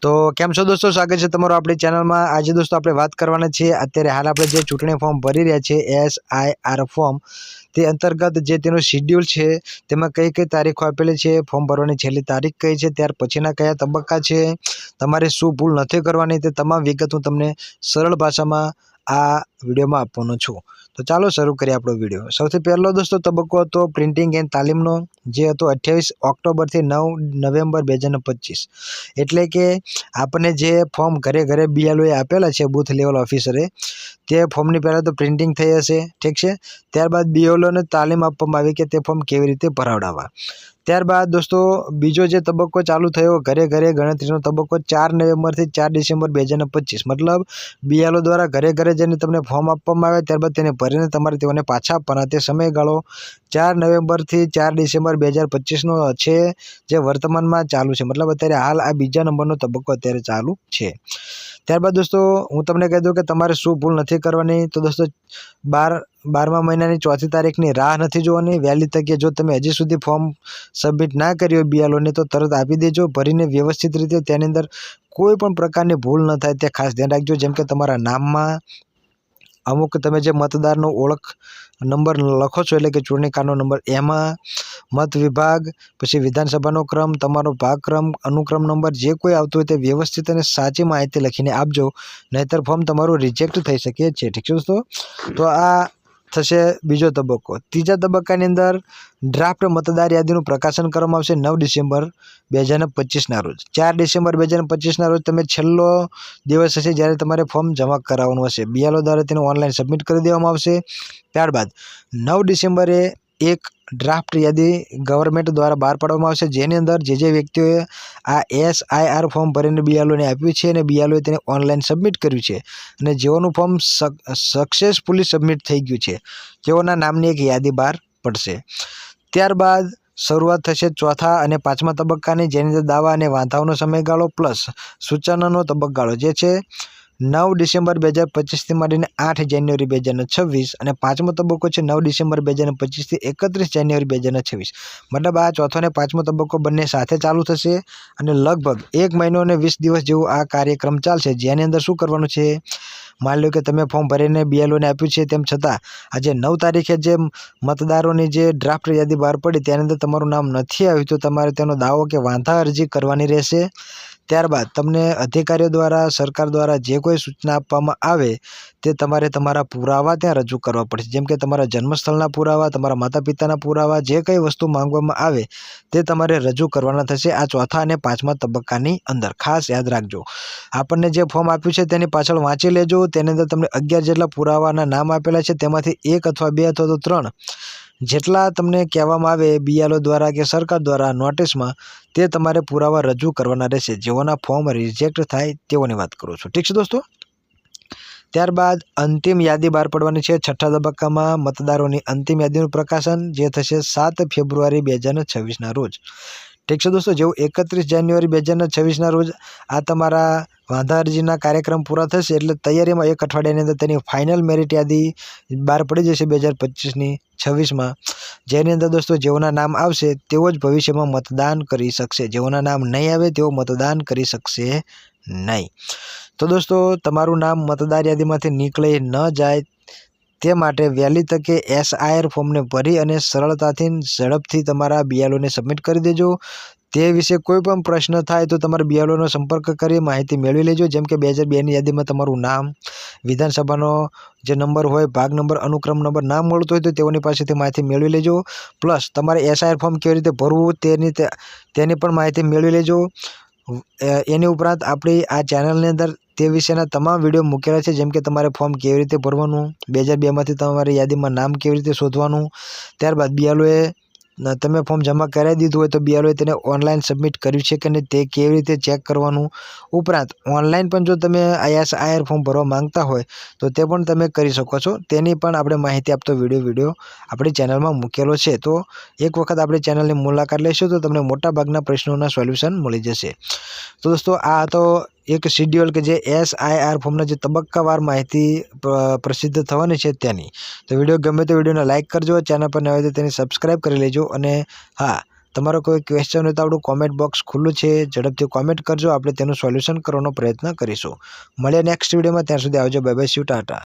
तो केम छो दोस्तों, स्वागत है तमारो आपणी चैनल में। आज दोस्तों आपणे बात करवाना छे अत्यारे हाल आपणे जे चूंटणी फॉर्म भरी रह्या छे SIR फॉर्म ते अंतर्गत जे तेनो शेड्यूल छे तेमां कई कई तारीखों आपेली छे, फॉर्म भरवानी छेल्ली तारीख कई छे, त्यार पछीना कया तबक्का छे, तमारे शुं भूल नथी करवानी ते तमाम विगत हूँ तमने सरल भाषामां आ विडियोमां आपवानो छुं। तो चालो शरू करिए आपणो विडियो। सौथी पहेलो दोस्तों तबक्को हतो प्रिंटिंग एंड तालीमनो, जे हतो 28 ऑक्टोबर थी 9 नवेम्बर 2025। एटले के आपने जे फॉर्म घरे घरे BLO आपेला छे बूथ लेवल ऑफिसरे ते फॉर्मनी पहेला तो प्रिंटिंग थई हशे, ठीक छे। त्यारबाद BLO ने तालीम आपवामां आवी के ते फॉर्म केवी रीते भरावडावा। त्यारबाद दोस्तों बीजो जे तबक्को चालू थयो घरे घरे गणतरीनो तबक्को 4 नवेम्बर थी 4 डिसेम्बर 2025। मतलब BLO द्वारा घरे घरे जईने तमने फॉर्म आपवामां आवे त्यारबाद तेने भरीने तमारे तेओने पाछा आपवाना। ते समयगाळो 4 नवेम्बर थी 4 डिसेम्बर 2025 नो छे, जे वर्तमानमां चालू छे। मतलब अत्यारे हाल आ बीजा नंबरनो तबक्को अत्यारे चालू छे। त्यारबाद दोस्तों हूँ तमने कही दूं कि तमारे शुं भूल नथी करवानी। तो दोस्तों 12मा महीनानी 4थी तारीखनी राह नथी जोवानी। वहेली तके जो तमे हजी सुधी फॉर्म सबमिट ना कर्युं होय BLO ने तो तरत आपी देजो, भरीने व्यवस्थित रीते। तेनी अंदर कोई पण प्रकारनी भूल न थाय ते खास ध्यान राखजो। जेम के तमारा नाममां अमुक तमे जे मतदारनो ओळख नंबर लखो छो, एटले के चूंटणी कार्डनो नंबर, एमां मत विभाग, पछी विधानसभानो क्रम, तमारो भागक्रम, अनुक्रम नंबर जे कोई आवतो होय ते व्यवस्थित अने साची माहिती लखीने आपजो, नहीतर फॉर्म तमारुं रिजेक्ट थई शके छे। ठीक छे दोस्तों। तो आ थशे बीजो तबक्को। तीजा तबक्कानी अंदर ड्राफ्ट मतदार यादीनुं प्रकाशन करवामां आवशे 9 डिसेम्बर 2025 ना रोज। 4 डिसेम्बर 2025 ना रोज तमे छेल्लो दिवस हशे ज्यारे तमारे फॉर्म जमा कराववानुं हशे। BLO द्वारा तेने ऑनलाइन सबमिट करी देवामां आवशे। त्यारबाद 9 डिसेम्बरे एक ड्राफ्ट यादी गवर्नमेंट द्वारा बहार पाडवामां आवशे, जेनी अंदर जे व्यक्तिओए आ SIR फॉर्म भरीने BLO ने आप्युं छे अने BLO तेने ऑनलाइन सबमिट कर्युं छे अने जेओनुं फॉर्म सक्सेसफुली सबमिट थई गयुं छे तेओना नामनी एक यादी बहार पड़शे। त्यारबाद शरूआत थशे चौथा अने पांचमा तबक्कानी, जेनी अंदर दावा अने वांधाओनो समयगाळो प्लस सूचनानो तबक्काळो जे छे 9 डिसेम्बर 2025 थी मांडीने 8 जान्युआरी 2026 अने पांचमो तबक्को छे 9 डिसेम्बर 2025 थी 31 जान्युआरी 2026। मतलब आ चौथो ने पांचमो तबक्को बंने साथे चालू थशे अने लगभग 1 महीनो अने 20 दिवस जेवुं आ कार्यक्रम चालशे। जेनी अंदर शुं करवानुं छे, मान लो कि तमे फॉर्म भरीने BLO ने आप्युं छे, तेम छतां आजे 9 तारीखे जे मतदारोनी जे ड्राफ्ट यादी बहार पड़ी तेनी अंदर तमारुं नाम नथी आव्युं तो तमारे तेनो दावो के वांधा अरजी करवानी रहेशे। त्यारबाद तमने अधिकारीओ द्वारा सरकार द्वारा जे कोई सूचना आपवामां आवे ते तमारे तमारा पुरावा त्यां रजू करवा पड़शे। जेम के तमारा जन्मस्थळना पुरावा, तमारा माता पिताना पुरावा, जे कई वस्तु मांगवामां आवे ते तमारे रजू करवाना थशे आ चौथा अने पांचमा तबक्कानी अंदर। खास याद राखजो, आपणने जे फॉर्म आप्युं छे तेनी पाछळ वांची लेजो। तेनी अंदर तमने 11 जेटला पुरावाना नाम आपेला छे, तेमांथी 1 अथवा 2 अथवा तो 3 जेटला तमने कहेवामां आवे BLO द्वारा के सरकार द्वारा नोटिसमां ते तमारे पुरावा रजू करवाना रहेशे। जेओना फॉर्म रिजेक्ट थाय तेओनी वात करूं छुं। ठीक छे दोस्तों। त्यारबाद अंतिम यादी बहार पड़वानी छे छठ्ठा तबक्कामां मतदारोनी अंतिम यादीनुं प्रकाशन, जे थशे 7 फेब्रुआरी 2026 ना रोज। ठीक छे दोस्तों। जेवुं 31 जान्युआरी 2026 ना रोज आ तमारा वांधा अरजीना कार्यक्रम पूरा थशे एटले तैयारीमां 1 अठवाडियानी अंदर तेनी फाइनल मेरिट यादी बहार पड़ी जशे 2025 नी 26 मां, जेनी अंदर दोस्तों जेओना नाम आवशे तेओ ज भविष्यमां मतदान करी शकशे। जेओना नाम नहीं आवे तेओ मतदान करी शकशे नहीं। तो दोस्तों तमारुं नाम मतदार यादीमांथी निकळी न जाय ते माटे वहेली तके SIR फॉर्मने भरी अने सरळताथी झड़पथी तमारा BLO ने सबमिट करी देजो। ते विषे कोई पण प्रश्न थाय तो तमारे BLO नो संपर्क करी माहिती मेळवी लेजो। जेम के 2002 ની यादीमां तमारुं नाम, विधानसभानो जे नंबर होय, भाग नंबर, अनुक्रम नंबर ना मळतो होय तो तेओनी पासेथी माहिती मेळवी लेजो। प्लस तमारे SIR फॉर्म केवी रीते भरवुं तेनी पण माहिती मेळवी लेजो। एनी उपरांत आपणी आ चेनलनी अंदर ते विशेना तमाम विडियो मूकेला छे, जेम के तमारे फॉर्म केवी रीते भरवानुं, 2002 मांथी तमारी यादीमां नाम केवी रीते शोधवानुं। त्यारबाद BLO तमे फॉर्म जमा करावी दीधुं होय तो BLO तेने ऑनलाइन सबमिट कर्युं छे के नहीं ते केवी रीते चेक करवानुं। उपरांत ऑनलाइन पण जो तमे SIR फॉर्म भरवा मांगता होय तो ते पण तमे करी शको छो। तेनी पण आपणे माहिती आपतो विडियो आपणी चेनलमां मूकेलो छे। तो एक वखत आपणी चेनलनी मुलाकात लेशो तो तमने मोटा भागना प्रश्नोना सोल्यूशन मळी जशे। तो दोस्तों आ तो एक शेड्यूल के जे SIR फॉर्मना जे तबक्कावार माहिती प्रसिद्ध थवानी छे तेनी। तो विडियो गमे तो विडियोने लाइक करजो, चेनल पर नवा होय तो तेने सब्सक्राइब करी लेजो। अने हाँ, તમારો કોઈ ક્વેશ્ચન હોય તો આપણું કોમેન્ટ બોક્સ ખુલ્લું છે, ઝડપથી કોમેન્ટ કરજો, આપણે તેનું સોલ્યુશન કરવાનો પ્રયત્ન કરીશું. મળીએ નેક્સ્ટ વિડીયોમાં, ત્યાં સુધી આવજો, bye bye, C you, Tata.